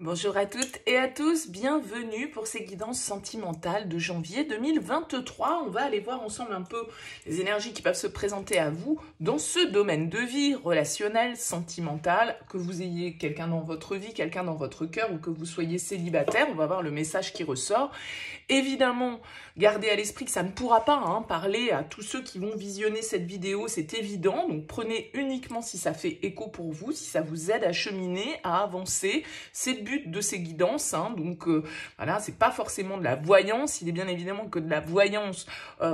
Bonjour à toutes et à tous, bienvenue pour ces guidances sentimentales de janvier 2023. On va aller voir ensemble un peu les énergies qui peuvent se présenter à vous dans ce domaine de vie relationnel, sentimental, que vous ayez quelqu'un dans votre vie, quelqu'un dans votre cœur ou que vous soyez célibataire. On va voir le message qui ressort. Évidemment, gardez à l'esprit que ça ne pourra pas parler à tous ceux qui vont visionner cette vidéo, c'est évident. Donc prenez uniquement si ça fait écho pour vous, si ça vous aide à cheminer, à avancer. C'est le but de ces guidances, donc voilà, c'est pas forcément de la voyance, il est bien évidemment que de la voyance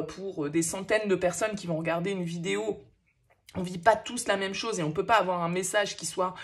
pour des centaines de personnes qui vont regarder une vidéo. On ne vit pas tous la même chose et on ne peut pas avoir un message qui soit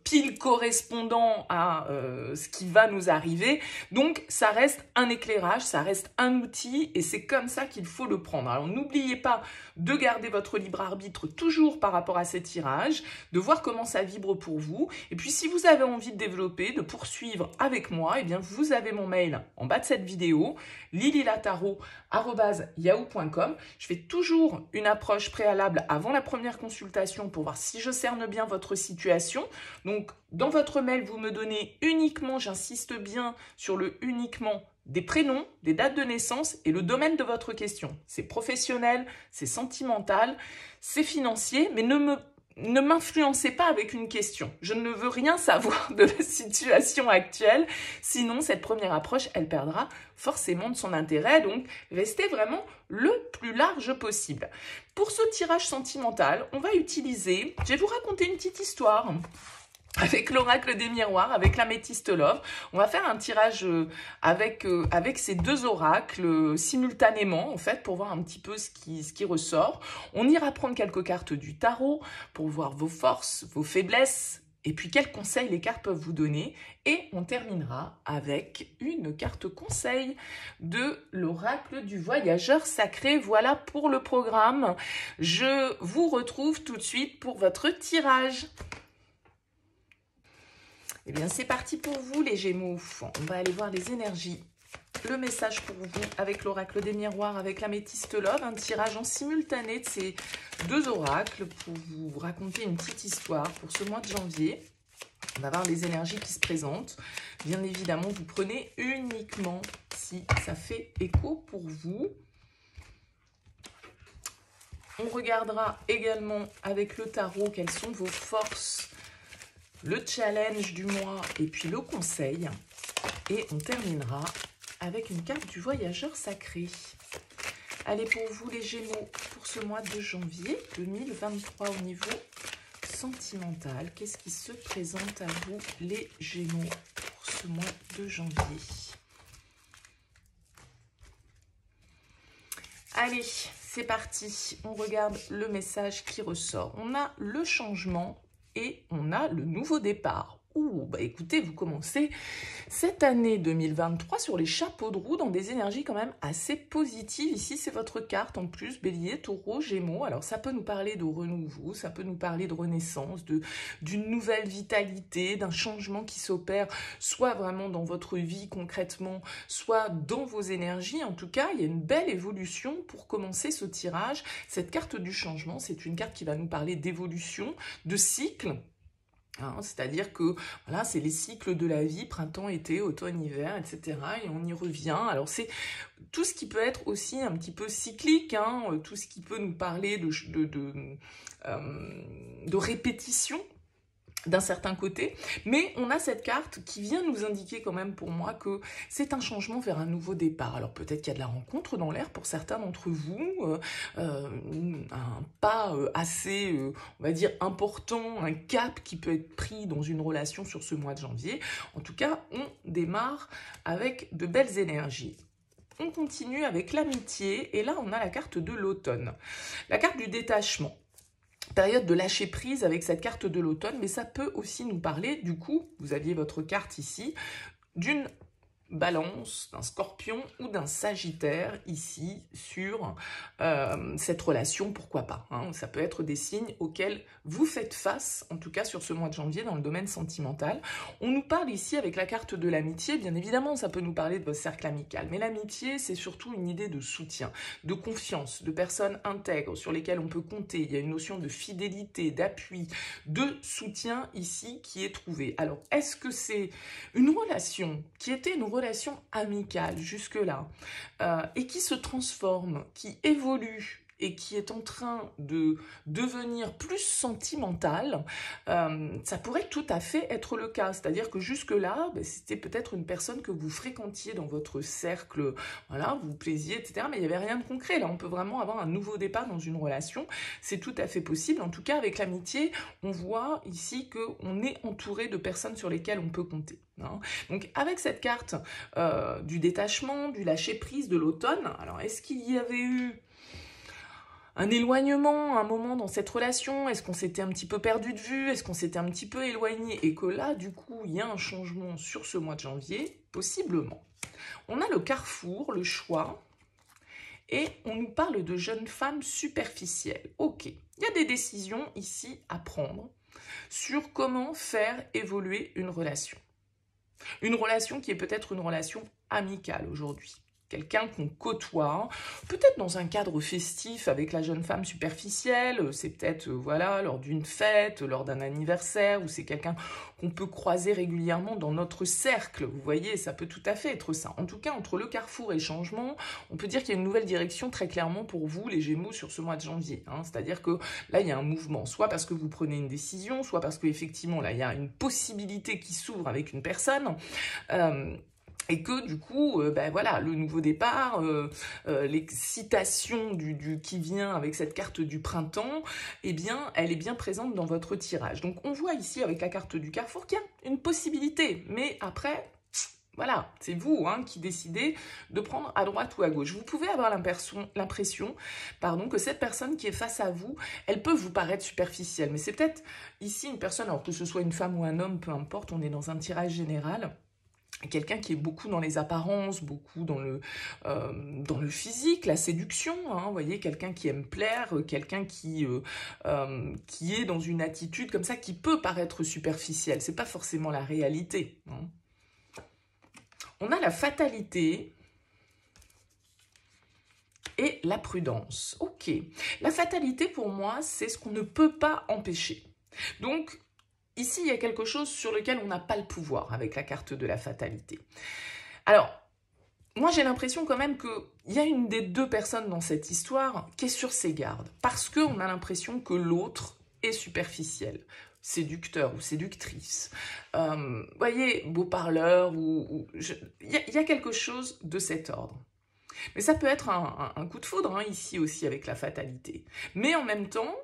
pile correspondant à ce qui va nous arriver. Donc, ça reste un éclairage, ça reste un outil et c'est comme ça qu'il faut le prendre. Alors, n'oubliez pas de garder votre libre arbitre toujours par rapport à ces tirages, de voir comment ça vibre pour vous. Et puis, si vous avez envie de développer, de poursuivre avec moi, eh bien, vous avez mon mail en bas de cette vidéo, lililataro@yahoo.com. Je fais toujours une approche préalable avant la première consultation pour voir si je cerne bien votre situation. Donc, dans votre mail, vous me donnez uniquement, j'insiste bien sur le uniquement, des prénoms, des dates de naissance et le domaine de votre question. C'est professionnel, c'est sentimental, c'est financier, mais ne m'influencez pas avec une question. Je ne veux rien savoir de la situation actuelle, sinon cette première approche, elle perdra forcément de son intérêt. Donc, restez vraiment le plus large possible. Pour ce tirage sentimental, on va utiliser, je vais vous raconter une petite histoire avec l'oracle des miroirs, avec l'améthyste love. On va faire un tirage avec ces deux oracles simultanément, en fait, pour voir un petit peu ce qui ressort. On ira prendre quelques cartes du tarot pour voir vos forces, vos faiblesses, et puis quels conseils les cartes peuvent vous donner. Et on terminera avec une carte conseil de l'oracle du voyageur sacré. Voilà pour le programme. Je vous retrouve tout de suite pour votre tirage. Eh bien, c'est parti pour vous, les Gémeaux. On va aller voir les énergies. Le message pour vous avec l'oracle des miroirs, avec l'améthyste love. Un tirage en simultané de ces deux oracles pour vous raconter une petite histoire pour ce mois de janvier. On va voir les énergies qui se présentent. Bien évidemment, vous prenez uniquement si ça fait écho pour vous. On regardera également avec le tarot quelles sont vos forces, le challenge du mois et puis le conseil. Et on terminera avec une carte du voyageur sacré. Allez, pour vous les Gémeaux, pour ce mois de janvier 2023 au niveau sentimental, qu'est-ce qui se présente à vous les Gémeaux pour ce mois de janvier? Allez, c'est parti. On regarde le message qui ressort. On a le changement et on a le nouveau départ. Ouh, bah écoutez, vous commencez cette année 2023 sur les chapeaux de roue dans des énergies quand même assez positives. Ici, c'est votre carte en plus, Bélier, Taureau, Gémeaux. Alors, ça peut nous parler de renouveau, ça peut nous parler de renaissance, d'une nouvelle vitalité, d'un changement qui s'opère soit vraiment dans votre vie concrètement, soit dans vos énergies. En tout cas, il y a une belle évolution pour commencer ce tirage. Cette carte du changement, c'est une carte qui va nous parler d'évolution, de cycle. C'est-à-dire que voilà, c'est les cycles de la vie, printemps, été, automne, hiver, etc. Et on y revient. Alors c'est tout ce qui peut être aussi un petit peu cyclique, tout ce qui peut nous parler de répétition d'un certain côté, mais on a cette carte qui vient nous indiquer quand même pour moi que c'est un changement vers un nouveau départ. Alors peut-être qu'il y a de la rencontre dans l'air pour certains d'entre vous, un pas assez, on va dire, important, un cap qui peut être pris dans une relation sur ce mois de janvier. En tout cas, on démarre avec de belles énergies. On continue avec l'amitié et là on a la carte de l'automne, la carte du détachement. Période de lâcher prise avec cette carte de l'automne, mais ça peut aussi nous parler, du coup, vous aviez votre carte ici, d'une Balance, d'un Scorpion ou d'un Sagittaire ici sur cette relation, pourquoi pas. Hein. Ça peut être des signes auxquels vous faites face, en tout cas sur ce mois de janvier dans le domaine sentimental. On nous parle ici avec la carte de l'amitié, bien évidemment ça peut nous parler de votre cercle amical, mais l'amitié c'est surtout une idée de soutien, de confiance, de personnes intègres sur lesquelles on peut compter. Il y a une notion de fidélité, d'appui, de soutien ici qui est trouvée. Alors est-ce que c'est une relation qui était une relation amicale jusque-là et qui se transforme, qui évolue et qui est en train de devenir plus sentimentale, ça pourrait tout à fait être le cas. C'est-à-dire que jusque-là, c'était peut-être une personne que vous fréquentiez dans votre cercle, voilà, vous vous plaisiez, etc. Mais il n'y avait rien de concret. Là, on peut vraiment avoir un nouveau départ dans une relation. C'est tout à fait possible. En tout cas, avec l'amitié, on voit ici qu'on est entouré de personnes sur lesquelles on peut compter. Hein. Donc, avec cette carte du détachement, du lâcher-prise, de l'automne, alors est-ce qu'il y avait eu un éloignement, un moment dans cette relation? Est-ce qu'on s'était un petit peu perdu de vue? Est-ce qu'on s'était un petit peu éloigné? Et que là, du coup, il y a un changement sur ce mois de janvier? Possiblement. On a le carrefour, le choix, et on nous parle de jeunes femmes superficielles. Ok, il y a des décisions ici à prendre sur comment faire évoluer une relation. Une relation qui est peut-être une relation amicale aujourd'hui. Quelqu'un qu'on côtoie, peut-être dans un cadre festif avec la jeune femme superficielle, c'est peut-être voilà, lors d'une fête, lors d'un anniversaire, ou c'est quelqu'un qu'on peut croiser régulièrement dans notre cercle. Vous voyez, ça peut tout à fait être ça. En tout cas, entre le carrefour et le changement, on peut dire qu'il y a une nouvelle direction très clairement pour vous, les Gémeaux, sur ce mois de janvier. Hein. C'est-à-dire que là, il y a un mouvement, soit parce que vous prenez une décision, soit parce qu'effectivement, là, il y a une possibilité qui s'ouvre avec une personne. Et que du coup, voilà, le nouveau départ, l'excitation qui vient avec cette carte du printemps, eh bien, elle est bien présente dans votre tirage. Donc, on voit ici avec la carte du carrefour qu'il y a une possibilité. Mais après, voilà, c'est vous qui décidez de prendre à droite ou à gauche. Vous pouvez avoir l'impression que cette personne qui est face à vous, elle peut vous paraître superficielle. Mais c'est peut-être ici une personne, alors que ce soit une femme ou un homme, peu importe, on est dans un tirage général. Quelqu'un qui est beaucoup dans les apparences, beaucoup dans le physique, la séduction, vous voyez, quelqu'un qui aime plaire, quelqu'un qui est dans une attitude comme ça, qui peut paraître superficielle. C'est pas forcément la réalité. Hein. On a la fatalité et la prudence. Ok. La fatalité, pour moi, c'est ce qu'on ne peut pas empêcher. Donc, ici, il y a quelque chose sur lequel on n'a pas le pouvoir avec la carte de la fatalité. Alors, moi, j'ai l'impression quand même qu'il y a une des deux personnes dans cette histoire qui est sur ses gardes. Parce qu'on a l'impression que l'autre est superficiel, séducteur ou séductrice. Vous voyez, beau parleur, il y a quelque chose de cet ordre. Mais ça peut être un coup de foudre ici aussi avec la fatalité. Mais en même temps,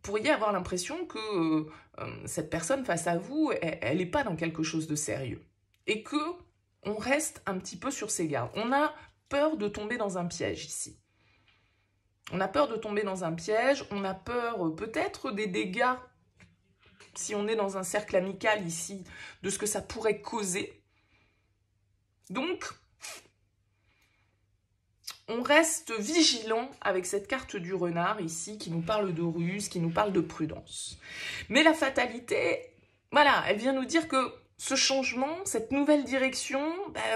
pourriez avoir l'impression que cette personne face à vous, elle n'est pas dans quelque chose de sérieux. Et qu'on reste un petit peu sur ses gardes. On a peur de tomber dans un piège ici. On a peur de tomber dans un piège, on a peur peut-être des dégâts, si on est dans un cercle amical ici, de ce que ça pourrait causer. Donc, on reste vigilant avec cette carte du renard ici qui nous parle de ruse, qui nous parle de prudence. Mais la fatalité, voilà, elle vient nous dire que ce changement, cette nouvelle direction,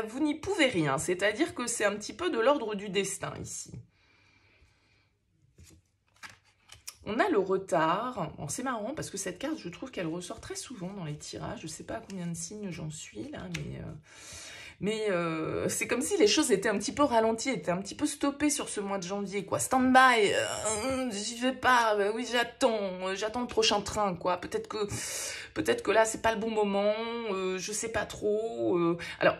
vous n'y pouvez rien. C'est-à-dire que c'est un petit peu de l'ordre du destin ici. On a le retard. Bon, c'est marrant parce que cette carte, je trouve qu'elle ressort très souvent dans les tirages. Je ne sais pas à combien de signes j'en suis là, mais c'est comme si les choses étaient un petit peu ralenties, étaient un petit peu stoppées sur ce mois de janvier, quoi. Stand-by, j'y vais pas, oui, j'attends le prochain train, quoi. Peut-être que là, c'est pas le bon moment, je sais pas trop. Alors,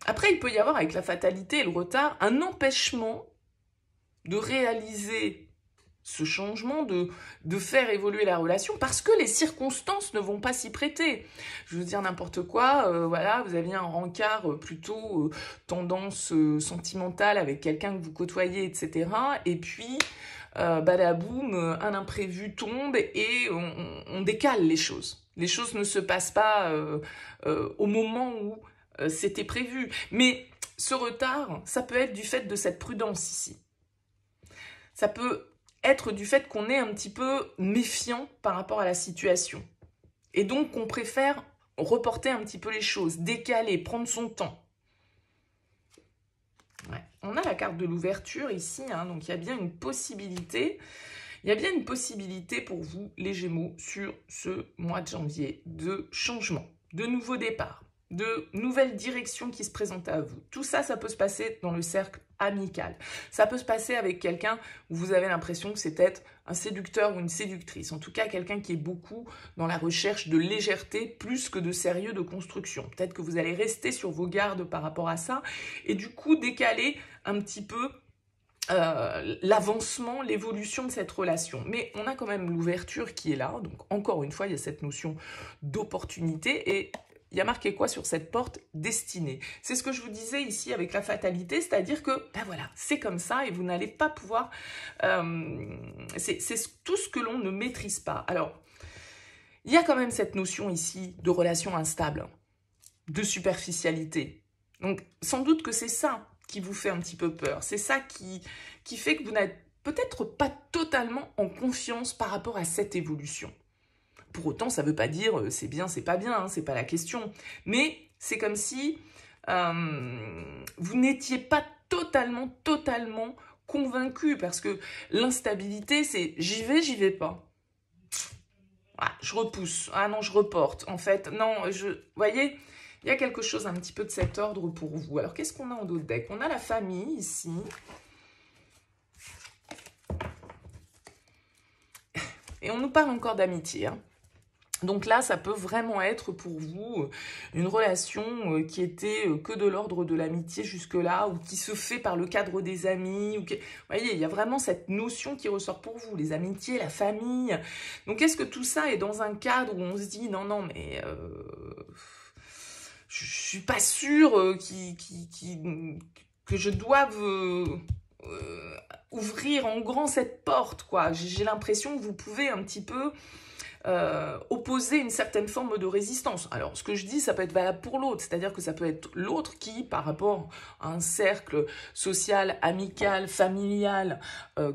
après, il peut y avoir avec la fatalité et le retard un empêchement de réaliser ce changement, de faire évoluer la relation, parce que les circonstances ne vont pas s'y prêter. Je veux dire n'importe quoi, voilà, vous aviez un rencard plutôt tendance sentimentale avec quelqu'un que vous côtoyez, etc. Et puis, badaboum, un imprévu tombe et on décale les choses. Les choses ne se passent pas au moment où c'était prévu. Mais ce retard, ça peut être du fait de cette prudence ici. Ça peut être du fait qu'on est un petit peu méfiant par rapport à la situation. Et donc qu'on préfère reporter un petit peu les choses, décaler, prendre son temps. Ouais. On a la carte de l'ouverture ici, hein, donc il y a bien une possibilité. Il y a bien une possibilité pour vous, les Gémeaux, sur ce mois de janvier, de changement, de nouveaux départs, de nouvelles directions qui se présentent à vous. Tout ça, ça peut se passer dans le cercle amical. Ça peut se passer avec quelqu'un où vous avez l'impression que c'est peut-être un séducteur ou une séductrice. En tout cas, quelqu'un qui est beaucoup dans la recherche de légèreté plus que de sérieux, de construction. Peut-être que vous allez rester sur vos gardes par rapport à ça et du coup décaler un petit peu l'avancement, l'évolution de cette relation. Mais on a quand même l'ouverture qui est là. Donc encore une fois, il y a cette notion d'opportunité et il y a marqué quoi sur cette porte? Destinée. C'est ce que je vous disais ici avec la fatalité, c'est-à-dire que, ben voilà, c'est comme ça et vous n'allez pas pouvoir... c'est tout ce que l'on ne maîtrise pas. Alors, il y a quand même cette notion ici de relation instable, de superficialité. Donc, sans doute que c'est ça qui vous fait un petit peu peur. C'est ça qui fait que vous n'êtes peut-être pas totalement en confiance par rapport à cette évolution. Pour autant, ça ne veut pas dire c'est bien, c'est pas bien, hein, c'est pas la question. Mais c'est comme si vous n'étiez pas totalement convaincu parce que l'instabilité, c'est j'y vais pas. Ah, je repousse. Ah non, je reporte. En fait, non, vous voyez, il y a quelque chose un petit peu de cet ordre pour vous. Alors, qu'est-ce qu'on a en dos de deck? On a la famille ici. Et on nous parle encore d'amitié, hein. Donc là, ça peut vraiment être pour vous une relation qui était que de l'ordre de l'amitié jusque-là, ou qui se fait par le cadre des amis. Vous voyez, il y a vraiment cette notion qui ressort pour vous, les amitiés, la famille. Donc est-ce que tout ça est dans un cadre où on se dit, non, mais je suis pas sûre que je doive... ouvrir en grand cette porte, quoi. J'ai l'impression que vous pouvez un petit peu opposer une certaine forme de résistance. Alors, ce que je dis, ça peut être valable pour l'autre, c'est-à-dire que ça peut être l'autre qui, par rapport à un cercle social, amical, familial,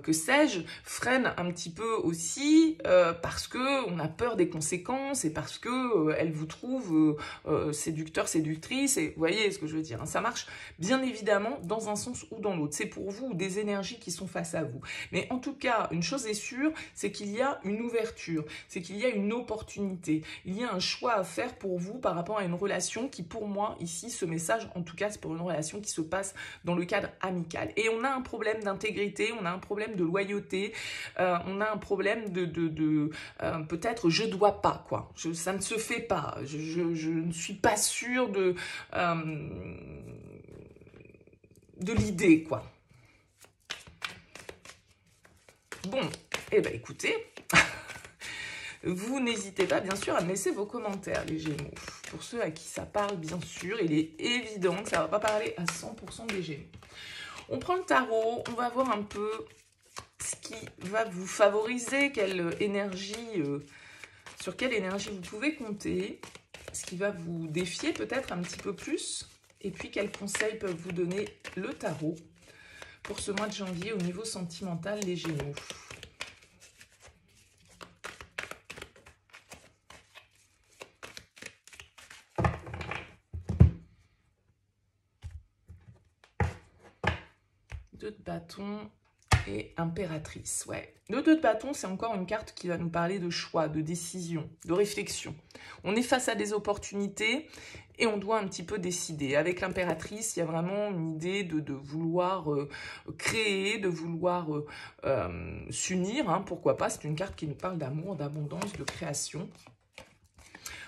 que sais-je, freine un petit peu aussi parce que on a peur des conséquences et parce que elle vous trouve séducteur, séductrice, et vous voyez ce que je veux dire, hein. Ça marche bien évidemment dans un sens ou dans l'autre. C'est pour vous des énergies qui sont face à vous. Mais en tout cas, une chose est sûre, c'est qu'il y a une ouverture, c'est qu'il y a une opportunité, il y a un choix à faire pour vous par rapport à une relation qui, pour moi, ici, ce message, en tout cas, c'est pour une relation qui se passe dans le cadre amical. Et on a un problème d'intégrité, on a un problème de loyauté, on a un problème de peut-être je dois pas, quoi. Ça ne se fait pas, je ne suis pas sûre de l'idée, quoi. Bon, eh ben écoutez... Vous n'hésitez pas, bien sûr, à me laisser vos commentaires, les Gémeaux. Pour ceux à qui ça parle, bien sûr, il est évident que ça ne va pas parler à 100% des Gémeaux. On prend le tarot, on va voir un peu ce qui va vous favoriser, quelle énergie, sur quelle énergie vous pouvez compter, ce qui va vous défier peut-être un petit peu plus, et puis quels conseils peuvent vous donner le tarot pour ce mois de janvier au niveau sentimental, les Gémeaux. Deux de bâton et impératrice, ouais. Le 2 de bâton, c'est encore une carte qui va nous parler de choix, de décision, de réflexion. On est face à des opportunités et on doit un petit peu décider. Avec l'impératrice, il y a vraiment une idée de vouloir créer, de vouloir s'unir, hein, pourquoi pas. C'est une carte qui nous parle d'amour, d'abondance, de création.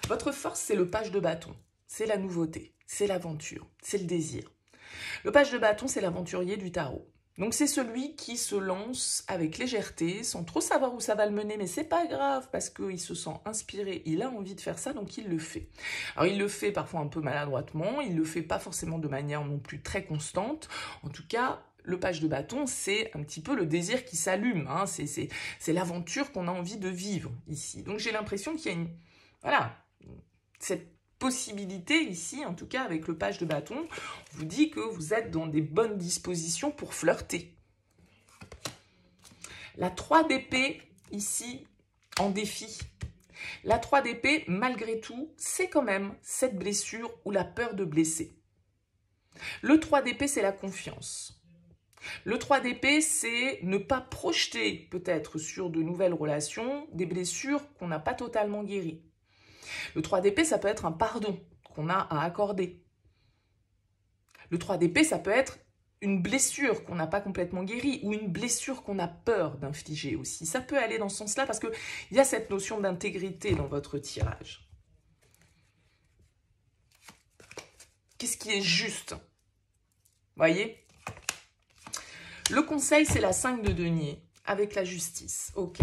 Votre force, c'est le page de bâton. C'est la nouveauté, c'est l'aventure, c'est le désir. Le page de bâton, c'est l'aventurier du tarot. Donc, c'est celui qui se lance avec légèreté, sans trop savoir où ça va le mener, mais c'est pas grave, parce qu'il se sent inspiré, il a envie de faire ça, donc il le fait. Alors, il le fait parfois un peu maladroitement, il le fait pas forcément de manière non plus très constante. En tout cas, le page de bâton, c'est un petit peu le désir qui s'allume, hein. C'est l'aventure qu'on a envie de vivre ici. Donc, j'ai l'impression qu'il y a une... Voilà, cette possibilité ici, en tout cas avec le page de bâton, on vous dit que vous êtes dans des bonnes dispositions pour flirter. La 3 d'épée, ici, en défi. La 3 d'épée, malgré tout, c'est quand même cette blessure ou la peur de blesser. Le 3 d'épée, c'est la confiance. Le 3 d'épée, c'est ne pas projeter peut-être sur de nouvelles relations des blessures qu'on n'a pas totalement guéries. Le 3 d'épée, ça peut être un pardon qu'on a à accorder. Le 3 d'épée, ça peut être une blessure qu'on n'a pas complètement guérie ou une blessure qu'on a peur d'infliger aussi. Ça peut aller dans ce sens-là parce qu'il y a cette notion d'intégrité dans votre tirage. Qu'est-ce qui est juste? Voyez? Le conseil, c'est la 5 de denier avec la justice. Ok.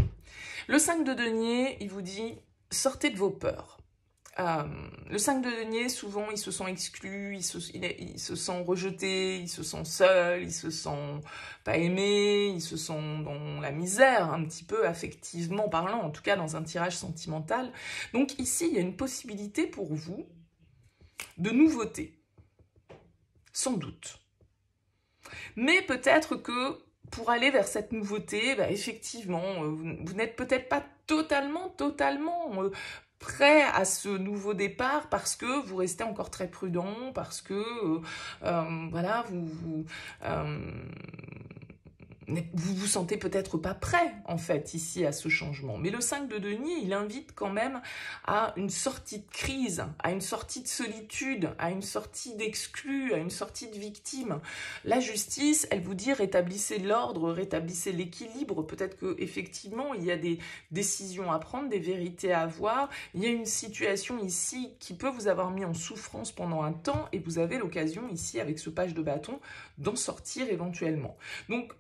Le 5 de denier, il vous dit, sortez de vos peurs. Le 5 de denier, souvent, il se sent exclu, il se sent rejeté, il se sent seul, il se sent pas aimé, il se sent dans la misère, un petit peu affectivement parlant, en tout cas dans un tirage sentimental. Donc ici, il y a une possibilité pour vous de nouveauté, sans doute. Mais peut-être que pour aller vers cette nouveauté, bah, effectivement, vous n'êtes peut-être pas totalement prêt à ce nouveau départ parce que vous restez encore très prudent, parce que voilà, vous vous sentez peut-être pas prêt, en fait, ici, à ce changement. Mais le 5 de denier, il invite quand même à une sortie de crise, à une sortie de solitude, à une sortie d'exclus, à une sortie de victime. La justice, elle vous dit rétablissez l'ordre, rétablissez l'équilibre. Peut-être qu'effectivement, il y a des décisions à prendre, des vérités à avoir. Il y a une situation ici qui peut vous avoir mis en souffrance pendant un temps et vous avez l'occasion ici, avec ce page de bâton, d'en sortir éventuellement. Donc,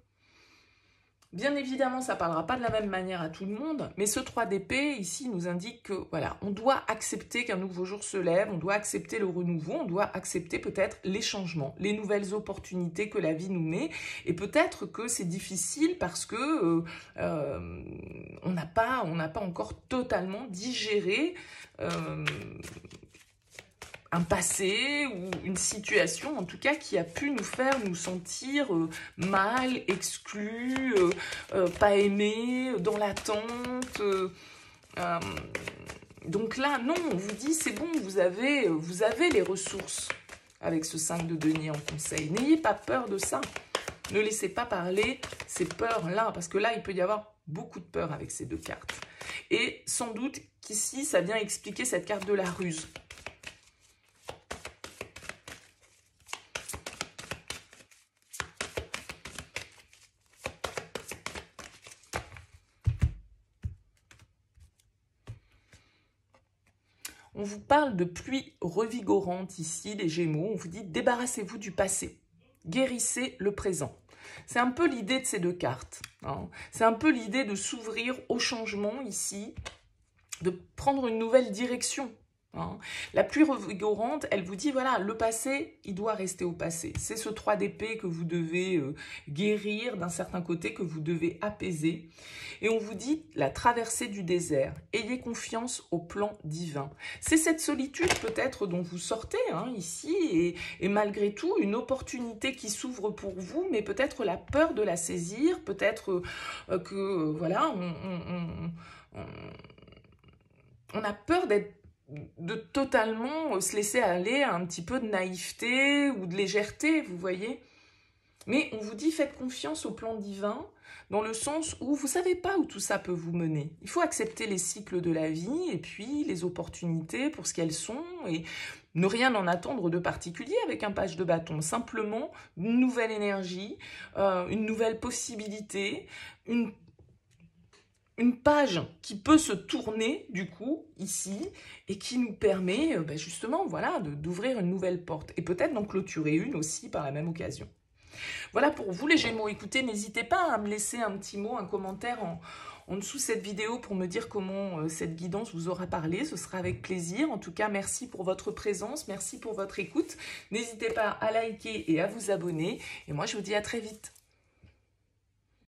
bien évidemment, ça ne parlera pas de la même manière à tout le monde, mais ce 3 d'épée, ici, nous indique que, voilà, on doit accepter qu'un nouveau jour se lève, on doit accepter le renouveau, on doit accepter peut-être les changements, les nouvelles opportunités que la vie nous met, et peut-être que c'est difficile parce que on n'a pas encore totalement digéré un passé ou une situation, en tout cas, qui a pu nous faire nous sentir mal, exclus, pas aimés, dans l'attente. Donc là, non, on vous dit, c'est bon, vous avez les ressources avec ce 5 de denier en conseil. N'ayez pas peur de ça. Ne laissez pas parler ces peurs-là, parce que là, il peut y avoir beaucoup de peur avec ces deux cartes. Et sans doute qu'ici, ça vient expliquer cette carte de la ruse. On vous parle de pluie revigorante ici, les Gémeaux. On vous dit débarrassez-vous du passé, guérissez le présent. C'est un peu l'idée de ces deux cartes. Hein. C'est un peu l'idée de s'ouvrir au changement ici, de prendre une nouvelle direction. Hein. La pluie revigorante, elle vous dit, voilà, le passé, il doit rester au passé. C'est ce 3 d'épée que vous devez guérir d'un certain côté, que vous devez apaiser. Et on vous dit, la traversée du désert, ayez confiance au plan divin. C'est cette solitude peut-être dont vous sortez hein, ici, et malgré tout, une opportunité qui s'ouvre pour vous, mais peut-être la peur de la saisir, peut-être que, voilà, on a peur de totalement se laisser aller à un petit peu de naïveté ou de légèreté, vous voyez. Mais on vous dit, faites confiance au plan divin, dans le sens où vous ne savez pas où tout ça peut vous mener. Il faut accepter les cycles de la vie et puis les opportunités pour ce qu'elles sont et ne rien en attendre de particulier avec un page de bâton. Simplement, une nouvelle énergie, une nouvelle possibilité, une page qui peut se tourner, du coup, ici, et qui nous permet, justement, voilà, d'ouvrir une nouvelle porte. Et peut-être d'en clôturer une aussi par la même occasion. Voilà pour vous, les Gémeaux. Écoutez, n'hésitez pas à me laisser un petit mot, un commentaire en dessous de cette vidéo pour me dire comment cette guidance vous aura parlé. Ce sera avec plaisir. En tout cas, merci pour votre présence, merci pour votre écoute. N'hésitez pas à liker et à vous abonner. Et moi, je vous dis à très vite.